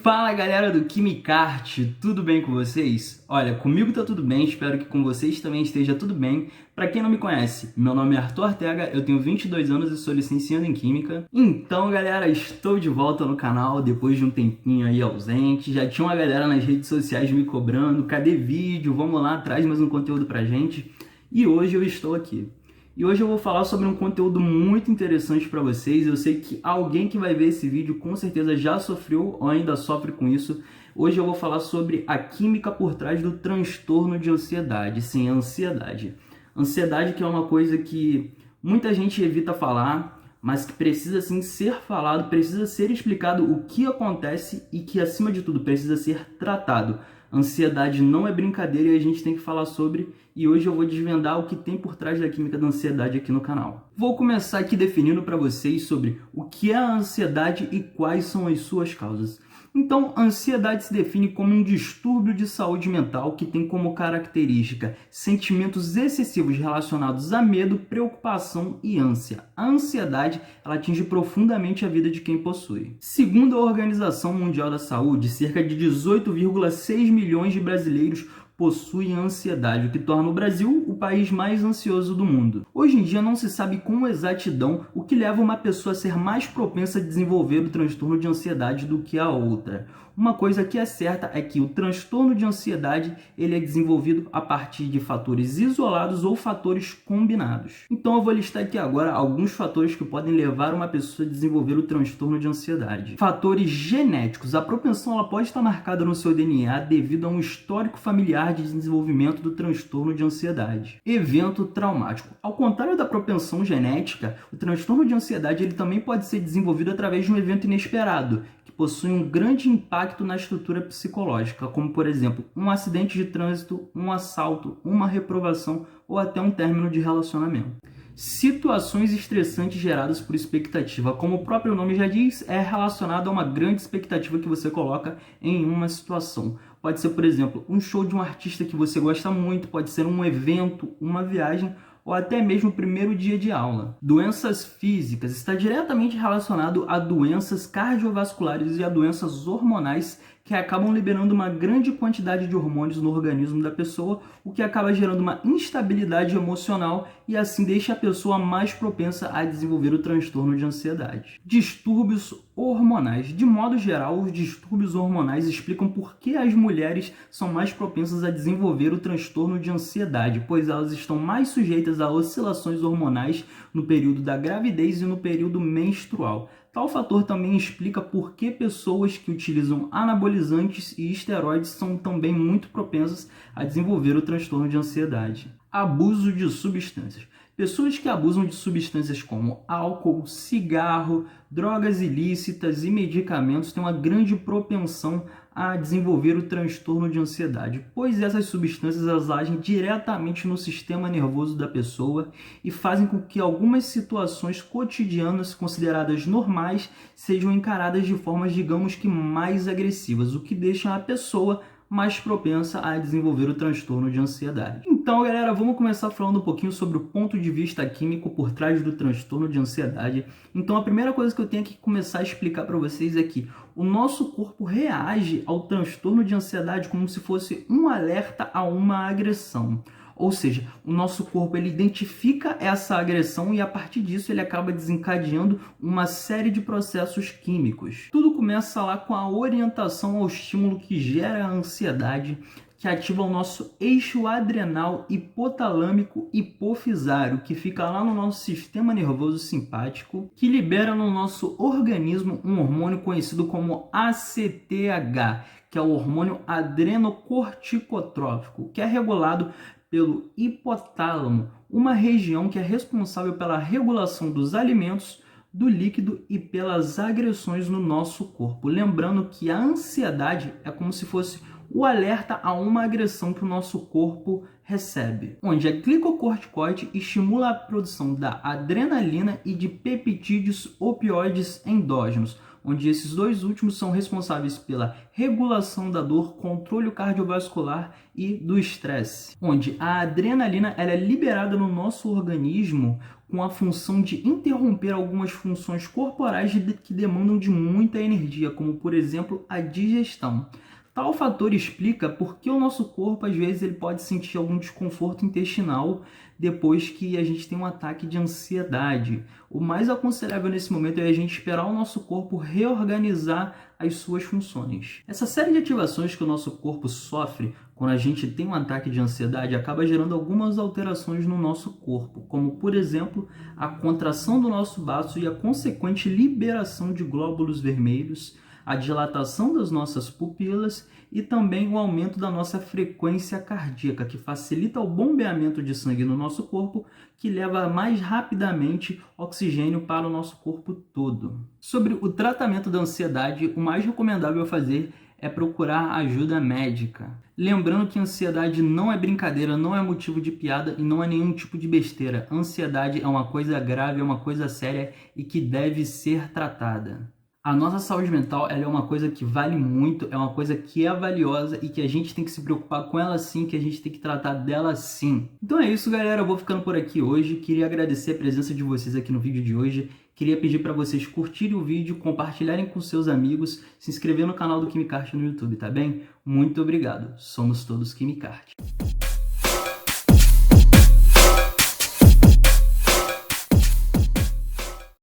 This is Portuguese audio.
Fala galera do KimiCart, tudo bem com vocês? Olha, comigo tá tudo bem, espero que com vocês também esteja tudo bem. Pra quem não me conhece, meu nome é Arthur Ortega, eu tenho 22 anos e sou licenciado em Química. Então galera, estou de volta no canal depois de um tempinho aí ausente. Já tinha uma galera nas redes sociais me cobrando, cadê vídeo? Vamos lá, traz mais um conteúdo pra gente. E hoje eu estou aqui. E hoje eu vou falar sobre um conteúdo muito interessante para vocês. Eu sei que alguém que vai ver esse vídeo com certeza já sofreu ou ainda sofre com isso. Hoje eu vou falar sobre a química por trás do transtorno de ansiedade. Sim, a ansiedade. Ansiedade que é uma coisa que muita gente evita falar, mas que precisa sim ser falado, precisa ser explicado o que acontece e que, acima de tudo, precisa ser tratado. Ansiedade não é brincadeira e a gente tem que falar sobre, e hoje eu vou desvendar o que tem por trás da química da ansiedade aqui no canal. Vou começar aqui definindo para vocês sobre o que é a ansiedade e quais são as suas causas. Então, a ansiedade se define como um distúrbio de saúde mental que tem como característica sentimentos excessivos relacionados a medo, preocupação e ânsia. A ansiedade, ela atinge profundamente a vida de quem possui. Segundo a Organização Mundial da Saúde, cerca de 18,6 milhões de brasileiros possuem ansiedade, o que torna o Brasil o país mais ansioso do mundo. Hoje em dia não se sabe com exatidão o que leva uma pessoa a ser mais propensa a desenvolver o transtorno de ansiedade do que a outra. Uma coisa que é certa é que o transtorno de ansiedade ele é desenvolvido a partir de fatores isolados ou fatores combinados. Então eu vou listar aqui agora alguns fatores que podem levar uma pessoa a desenvolver o transtorno de ansiedade. Fatores genéticos. A propensão ela pode estar marcada no seu DNA devido a um histórico familiar de desenvolvimento do transtorno de ansiedade. Evento traumático. Ao contrário da propensão genética, o transtorno de ansiedade ele também pode ser desenvolvido através de um evento inesperado, que possui um grande impacto na estrutura psicológica, como por exemplo, um acidente de trânsito, um assalto, uma reprovação ou até um término de relacionamento. Situações estressantes geradas por expectativa, como o próprio nome já diz, é relacionado a uma grande expectativa que você coloca em uma situação. Pode ser, por exemplo, um show de um artista que você gosta muito, pode ser um evento, uma viagem ou até mesmo o primeiro dia de aula. Doenças físicas está diretamente relacionado a doenças cardiovasculares e a doenças hormonais que acabam liberando uma grande quantidade de hormônios no organismo da pessoa, o que acaba gerando uma instabilidade emocional e assim deixa a pessoa mais propensa a desenvolver o transtorno de ansiedade. Distúrbios hormonais. De modo geral, os distúrbios hormonais explicam por que as mulheres são mais propensas a desenvolver o transtorno de ansiedade, pois elas estão mais sujeitas a oscilações hormonais no período da gravidez e no período menstrual. Tal fator também explica por que pessoas que utilizam anabolizantes e esteroides são também muito propensas a desenvolver o transtorno de ansiedade. Abuso de substâncias. Pessoas que abusam de substâncias como álcool, cigarro, drogas ilícitas e medicamentos têm uma grande propensão a desenvolver o transtorno de ansiedade, pois essas substâncias elas agem diretamente no sistema nervoso da pessoa e fazem com que algumas situações cotidianas consideradas normais sejam encaradas de formas, digamos que mais agressivas, o que deixa a pessoa mais propensa a desenvolver o transtorno de ansiedade. Então, galera, vamos começar falando um pouquinho sobre o ponto de vista químico por trás do transtorno de ansiedade. Então, a primeira coisa que eu tenho que começar a explicar para vocês é que o nosso corpo reage ao transtorno de ansiedade como se fosse um alerta a uma agressão. Ou seja, o nosso corpo ele identifica essa agressão e a partir disso ele acaba desencadeando uma série de processos químicos. Tudo começa lá com a orientação ao estímulo que gera a ansiedade, que ativa o nosso eixo adrenal hipotalâmico hipofisário, que fica lá no nosso sistema nervoso simpático, que libera no nosso organismo um hormônio conhecido como ACTH, que é o hormônio adrenocorticotrófico, que é regulado pelo hipotálamo, uma região que é responsável pela regulação dos alimentos, do líquido e pelas agressões no nosso corpo. Lembrando que a ansiedade é como se fosse o alerta a uma agressão que o nosso corpo recebe, onde a glicocorticoide estimula a produção da adrenalina e de peptídeos opioides endógenos, onde esses dois últimos são responsáveis pela regulação da dor, controle cardiovascular e do estresse, onde a adrenalina ela é liberada no nosso organismo com a função de interromper algumas funções corporais que demandam de muita energia, como por exemplo a digestão. Tal fator explica por que o nosso corpo às vezes ele pode sentir algum desconforto intestinal depois que a gente tem um ataque de ansiedade. O mais aconselhável nesse momento é a gente esperar o nosso corpo reorganizar as suas funções. Essa série de ativações que o nosso corpo sofre quando a gente tem um ataque de ansiedade acaba gerando algumas alterações no nosso corpo, como por exemplo a contração do nosso baço e a consequente liberação de glóbulos vermelhos, a dilatação das nossas pupilas e também o aumento da nossa frequência cardíaca, que facilita o bombeamento de sangue no nosso corpo, que leva mais rapidamente oxigênio para o nosso corpo todo. Sobre o tratamento da ansiedade, o mais recomendável a fazer é procurar ajuda médica. Lembrando que a ansiedade não é brincadeira, não é motivo de piada e não é nenhum tipo de besteira. A ansiedade é uma coisa grave, é uma coisa séria e que deve ser tratada. A nossa saúde mental ela é uma coisa que vale muito, é uma coisa que é valiosa e que a gente tem que se preocupar com ela sim, que a gente tem que tratar dela sim. Então é isso, galera, eu vou ficando por aqui hoje. Queria agradecer a presença de vocês aqui no vídeo de hoje. Queria pedir para vocês curtirem o vídeo, compartilharem com seus amigos, se inscrever no canal do KimiCart no YouTube, tá bem? Muito obrigado. Somos todos KimiCart.